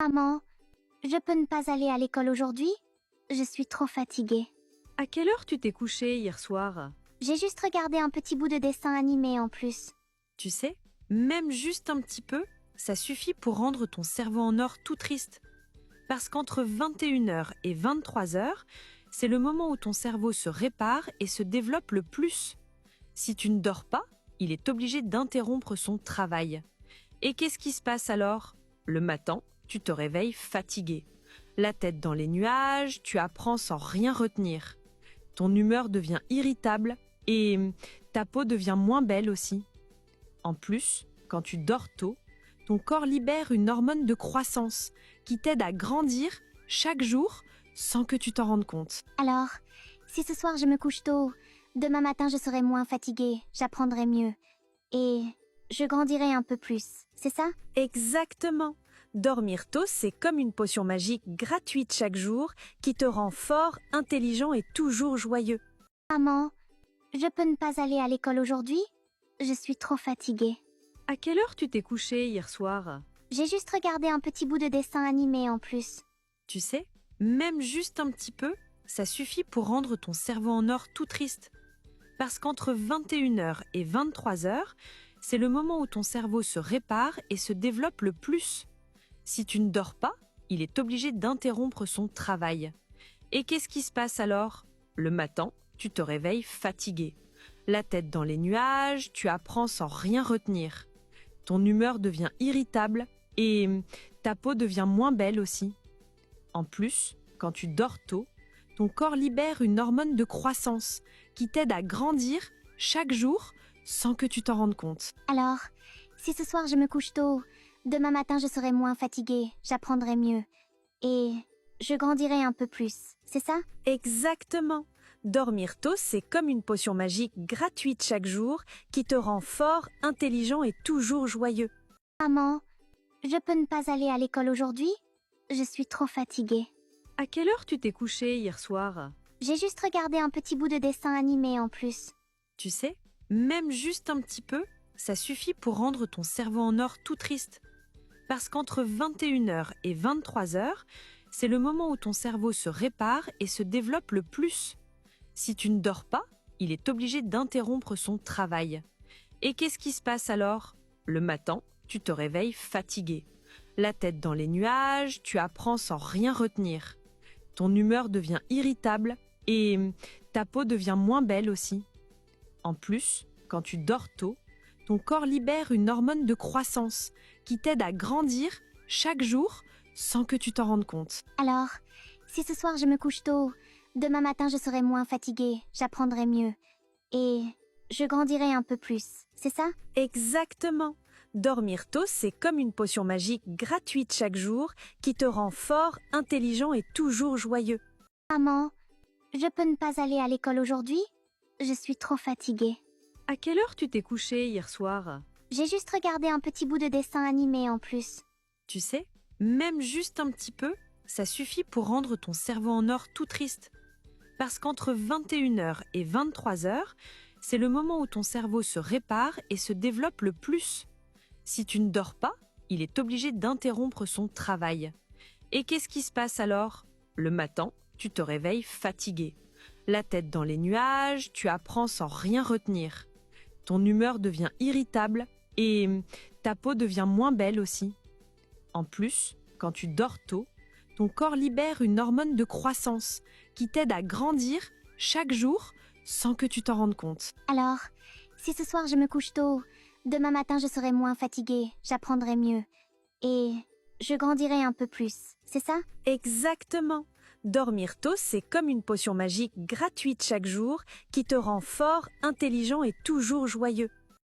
Maman, je peux ne pas aller à l'école aujourd'hui? Je suis trop fatiguée. À quelle heure tu t'es couché hier soir? J'ai juste regardé un petit bout de dessin animé en plus. Tu sais, même juste un petit peu, ça suffit pour rendre ton cerveau en or tout triste. Parce qu'entre 21h et 23h, c'est le moment où ton cerveau se répare et se développe le plus. Si tu ne dors pas, il est obligé d'interrompre son travail. Et qu'est-ce qui se passe alors? Le matin, tu te réveilles fatigué. La tête dans les nuages, tu apprends sans rien retenir. Ton humeur devient irritable et ta peau devient moins belle aussi. En plus, quand tu dors tôt, ton corps libère une hormone de croissance qui t'aide à grandir chaque jour sans que tu t'en rendes compte. Alors, si ce soir je me couche tôt, demain matin je serai moins fatiguée, j'apprendrai mieux. Et je grandirai un peu plus, c'est ça? Exactement. Dormir tôt, c'est comme une potion magique gratuite chaque jour qui te rend fort, intelligent et toujours joyeux. Maman, je peux ne pas aller à l'école aujourd'hui? Je suis trop fatiguée. À quelle heure tu t'es couché hier soir? J'ai juste regardé un petit bout de dessin animé en plus. Tu sais, même juste un petit peu, ça suffit pour rendre ton cerveau en or tout triste. Parce qu'entre 21h et 23h, c'est le moment où ton cerveau se répare et se développe le plus. Si tu ne dors pas, il est obligé d'interrompre son travail. Et qu'est-ce qui se passe alors? Le matin, tu te réveilles fatigué. La tête dans les nuages, tu apprends sans rien retenir. Ton humeur devient irritable et ta peau devient moins belle aussi. En plus, quand tu dors tôt, ton corps libère une hormone de croissance qui t'aide à grandir chaque jour sans que tu t'en rendes compte. Alors, si ce soir je me couche tôt, demain matin je serai moins fatiguée, j'apprendrai mieux. Et je grandirai un peu plus, c'est ça? Exactement. Dormir tôt, c'est comme une potion magique gratuite chaque jour qui te rend fort, intelligent et toujours joyeux. Maman, je peux ne pas aller à l'école aujourd'hui? Je suis trop fatiguée. À quelle heure tu t'es couché hier soir? J'ai juste regardé un petit bout de dessin animé en plus. Tu sais, même juste un petit peu, ça suffit pour rendre ton cerveau en or tout triste. Parce qu'entre 21h et 23h, c'est le moment où ton cerveau se répare et se développe le plus. Si tu ne dors pas, il est obligé d'interrompre son travail. Et qu'est-ce qui se passe alors? Le matin, tu te réveilles fatigué. La tête dans les nuages, tu apprends sans rien retenir. Ton humeur devient irritable et ta peau devient moins belle aussi. En plus, quand tu dors tôt, ton corps libère une hormone de croissance qui t'aide à grandir chaque jour sans que tu t'en rendes compte. Alors, si ce soir je me couche tôt, demain matin je serai moins fatiguée, j'apprendrai mieux. Et je grandirai un peu plus, c'est ça? Exactement. Dormir tôt, c'est comme une potion magique gratuite chaque jour qui te rend fort, intelligent et toujours joyeux. Maman, je peux ne pas aller à l'école aujourd'hui? Je suis trop fatiguée. À quelle heure tu t'es couché hier soir? J'ai juste regardé un petit bout de dessin animé en plus. Tu sais, même juste un petit peu, ça suffit pour rendre ton cerveau en or tout triste. Parce qu'entre 21h et 23h, c'est le moment où ton cerveau se répare et se développe le plus. Si tu ne dors pas, il est obligé d'interrompre son travail. Et qu'est-ce qui se passe alors? Le matin, tu te réveilles fatigué. La tête dans les nuages, tu apprends sans rien retenir. Ton humeur devient irritable et ta peau devient moins belle aussi. En plus, quand tu dors tôt, ton corps libère une hormone de croissance qui t'aide à grandir chaque jour sans que tu t'en rendes compte. Alors, si ce soir je me couche tôt, demain matin je serai moins fatiguée, j'apprendrai mieux. Et je grandirai un peu plus, c'est ça? Exactement. Dormir tôt, c'est comme une potion magique gratuite chaque jour qui te rend fort, intelligent et toujours joyeux.